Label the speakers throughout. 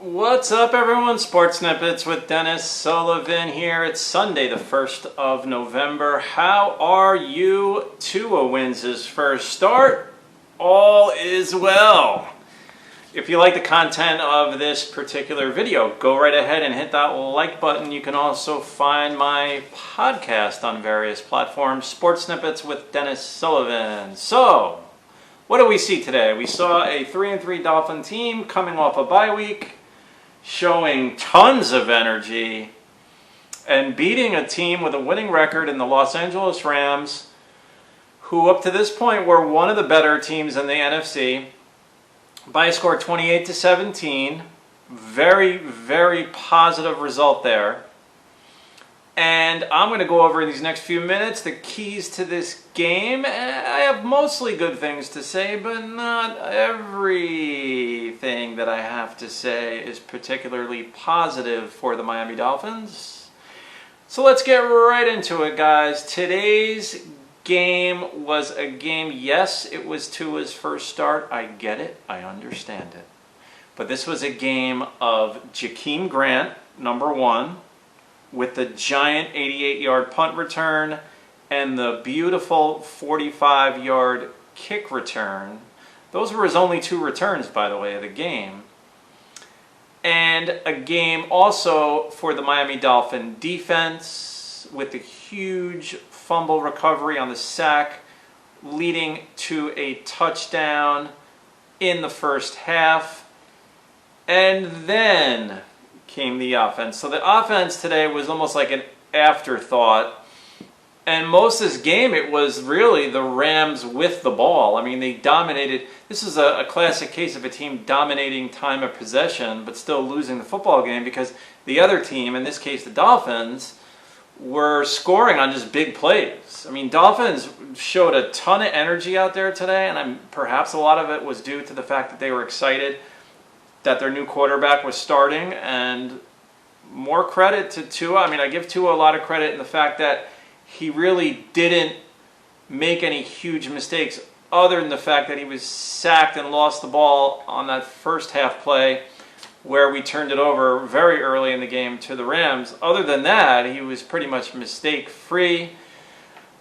Speaker 1: What's up, everyone? Sports Snippets with Dennis Sullivan here. It's Sunday, the 1st of November. How are you? Tua wins his first start. All is well. If you like the content of this particular video, go right ahead and hit that like button. You can also find my podcast on various platforms, Sports Snippets with Dennis Sullivan. So, what do we see today? We saw a 3-3 Dolphin team coming off a bye week, showing tons of energy and beating a team with a winning record in the Los Angeles Rams, who up to this point were one of the better teams in the NFC, by a score 28-17. Very, very positive result there. And I'm going to go over in these next few minutes the keys to this game. I have mostly good things to say, but not everything that I have to say is particularly positive for the Miami Dolphins. So let's get right into it, guys. Today's game was a game, yes, it was Tua's first start. I get it. I understand it. But this was a game of Jakeem Grant, number one, with the giant 88-yard punt return and the beautiful 45-yard kick return. Those were his only two returns, by the way, of the game. And a game also for the Miami Dolphin defense with the huge fumble recovery on the sack, leading to a touchdown in the first half. And then came the offense. So the offense today was almost like an afterthought. And most of this game, it was really the Rams with the ball. I mean, they dominated. This is a classic case of a team dominating time of possession, but still losing the football game because the other team, in this case the Dolphins, were scoring on just big plays. I mean, Dolphins showed a ton of energy out there today, and perhaps a lot of it was due to the fact that they were excited that their new quarterback was starting, and more credit to Tua. I mean, I give Tua a lot of credit in the fact that he really didn't make any huge mistakes other than the fact that he was sacked and lost the ball on that first half play where we turned it over very early in the game to the Rams. Other than that, he was pretty much mistake-free.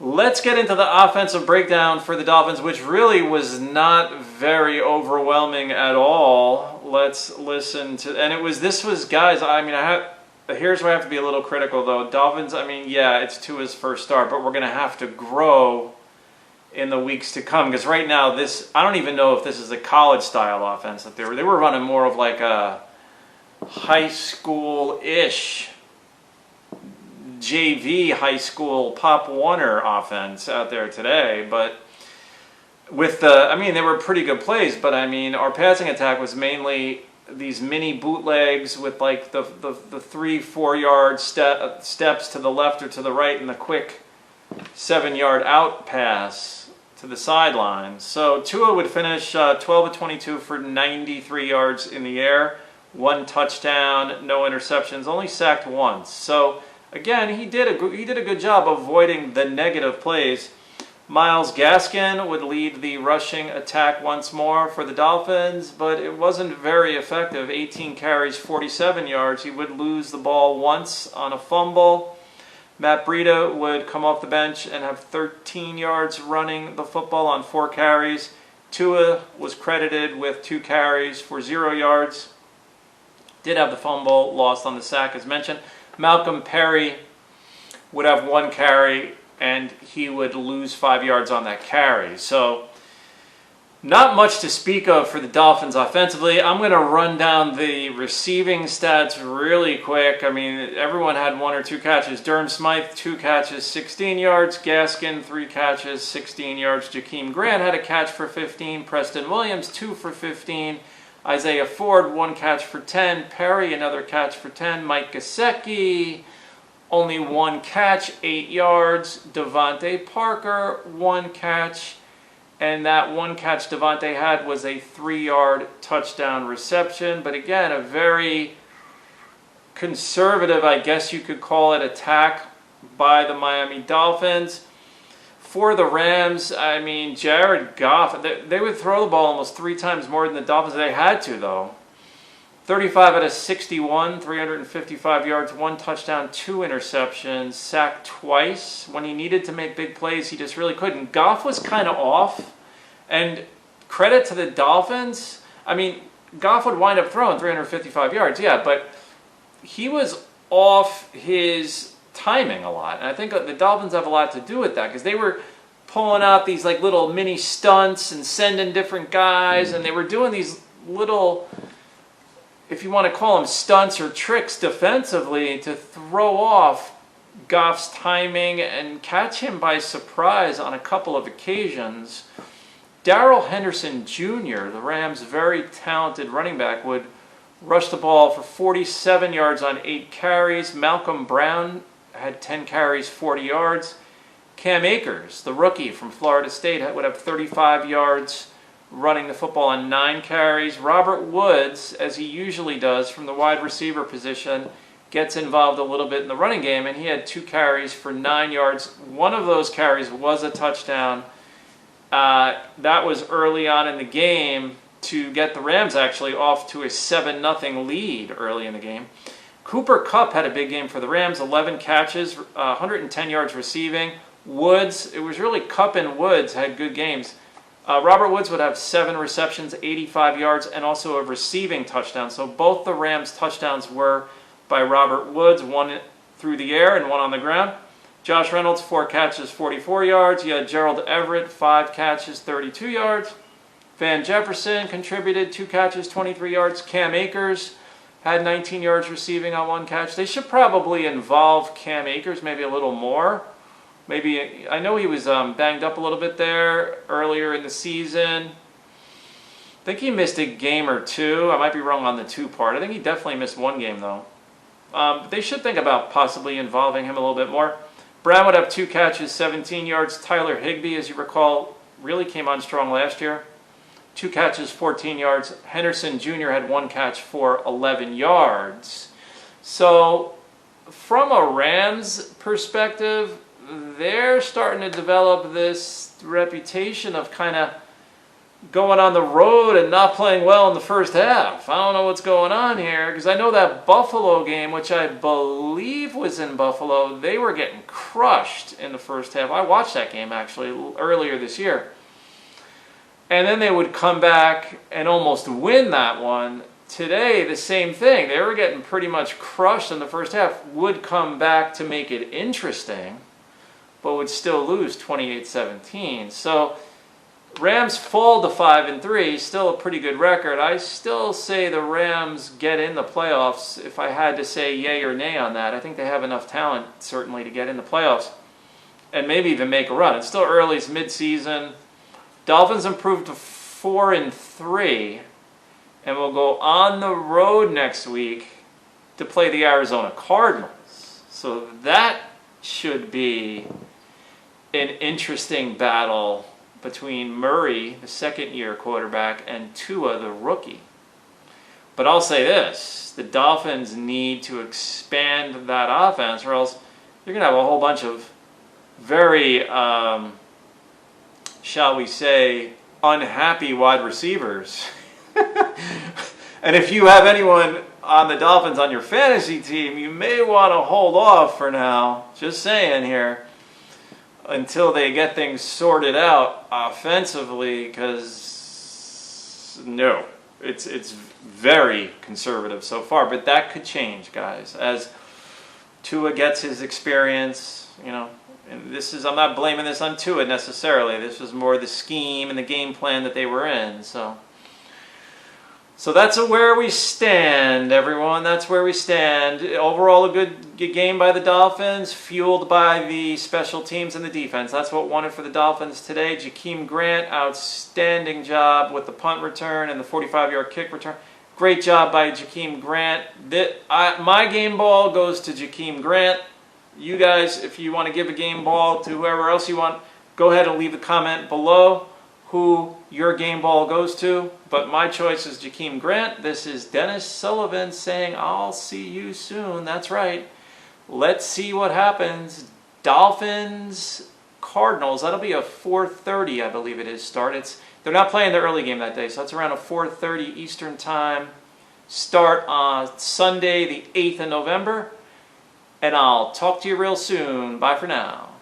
Speaker 1: Let's get into the offensive breakdown for the Dolphins, which really was not very overwhelming at all. Let's listen to, and this was guys. I mean, here's where I have to be a little critical though. Dolphins. I mean, yeah, it's Tua's first start, but we're going to have to grow in the weeks to come because right now, I don't even know if this is a college-style offense that they were running more of like a high school-ish, JV high school Pop Warner offense out there today, but with they were pretty good plays, but I mean, our passing attack was mainly these mini bootlegs with like the 3-4 yard steps to the left or to the right and the quick 7-yard out pass to the sideline. So Tua would finish 12 of 22 for 93 yards in the air, 1 touchdown, no interceptions, only sacked once. So again, he did a good job avoiding the negative plays. Myles Gaskin would lead the rushing attack once more for the Dolphins, but it wasn't very effective. 18 carries, 47 yards. He would lose the ball once on a fumble. Matt Breida would come off the bench and have 13 yards running the football on 4 carries. Tua was credited with 2 carries for 0 yards. Did have the fumble, lost on the sack as mentioned. Malcolm Perry would have 1 carry, and he would lose 5 yards on that carry. So not much to speak of for the Dolphins offensively. I'm going to run down the receiving stats really quick. I mean, everyone had 1 or 2 catches. Durham Smythe, 2 catches, 16 yards. Gaskin, 3 catches, 16 yards. Jakeem Grant had a catch for 15. Preston Williams, 2 for 15. Isaiah Ford, 1 catch for 10. Perry, another catch for 10. Mike Gesicki, only 1 catch, 8 yards. Devontae Parker, 1 catch. And that 1 catch Devontae had was a 3-yard touchdown reception. But again, a very conservative, I guess you could call it, attack by the Miami Dolphins. For the Rams, I mean, Jared Goff, they would throw the ball almost 3 times more than the Dolphins. They had to, though. 35 out of 61, 355 yards, 1 touchdown, 2 interceptions, sacked twice. When he needed to make big plays, he just really couldn't. Goff was kind of off, and credit to the Dolphins. I mean, Goff would wind up throwing 355 yards, yeah, but he was off his timing a lot. And I think the Dolphins have a lot to do with that, because they were pulling out these like little mini stunts and sending different guys, and they were doing these little, if you want to call them stunts or tricks defensively, to throw off Goff's timing and catch him by surprise on a couple of occasions. Darrell Henderson Jr., the Rams' very talented running back, would rush the ball for 47 yards on 8 carries. Malcolm Brown had 10 carries, 40 yards. Cam Akers, the rookie from Florida State, would have 35 yards running the football on 9 carries. Robert Woods, as he usually does from the wide receiver position, gets involved a little bit in the running game, and he had 2 carries for 9 yards. One of those carries was a touchdown. That was early on in the game to get the Rams actually off to a 7-0 lead early in the game. Cooper Kupp had a big game for the Rams, 11 catches, 110 yards receiving. Woods, it was really Kupp and Woods had good games. Robert Woods would have 7 receptions, 85 yards, and also a receiving touchdown. So both the Rams' touchdowns were by Robert Woods, 1 through the air and 1 on the ground. Josh Reynolds, 4 catches, 44 yards. You had Gerald Everett, 5 catches, 32 yards. Van Jefferson contributed 2 catches, 23 yards. Cam Akers had 19 yards receiving on 1 catch. They should probably involve Cam Akers maybe a little more. Maybe, I know he was banged up a little bit there earlier in the season. I think he missed a game or 2. I might be wrong on the 2 part. I think he definitely missed 1 game though. But they should think about possibly involving him a little bit more. Brown would have 2 catches, 17 yards. Tyler Higbee, as you recall, really came on strong last year. 2 catches, 14 yards. Henderson Jr. had 1 catch for 11 yards. So from a Rams perspective, they're starting to develop this reputation of kind of going on the road and not playing well in the first half. I don't know what's going on here, because I know that Buffalo game, which I believe was in Buffalo, they were getting crushed in the first half. I watched that game actually earlier this year. And then they would come back and almost win that one. Today, the same thing. They were getting pretty much crushed in the first half, would come back to make it interesting, but would still lose 28-17. So Rams fall to 5-3, still a pretty good record. I still say the Rams get in the playoffs. If I had to say yay or nay on that, I think they have enough talent certainly to get in the playoffs and maybe even make a run. It's still early, it's mid-season. Dolphins improved to 4-3 and will go on the road next week to play the Arizona Cardinals. So that should be an interesting battle between Murray, the second-year quarterback, and Tua, the rookie. But I'll say this, the Dolphins need to expand that offense, or else you're going to have a whole bunch of very, shall we say, unhappy wide receivers. And if you have anyone on the Dolphins on your fantasy team, you may want to hold off for now, just saying here, until they get things sorted out offensively, because no, it's very conservative so far. But that could change, guys, as Tua gets his experience. You know, and this is, I'm not blaming this on Tua necessarily. This was more the scheme and the game plan that they were in. So that's where we stand, everyone. That's where we stand. Overall, a good game by the Dolphins, fueled by the special teams and the defense. That's what won it for the Dolphins today. Jakeem Grant, outstanding job with the punt return and the 45-yard kick return. Great job by Jakeem Grant. My game ball goes to Jakeem Grant. You guys, if you want to give a game ball to whoever else you want, go ahead and leave a comment below who your game ball goes to, but my choice is Jakeem Grant. This is Dennis Sullivan saying I'll see you soon. That's right. Let's see what happens. Dolphins, Cardinals. That'll be a 4:30, I believe it is, start. They're not playing the early game that day, so that's around a 4:30 Eastern time. start on Sunday, the 8th of November. And I'll talk to you real soon. Bye for now.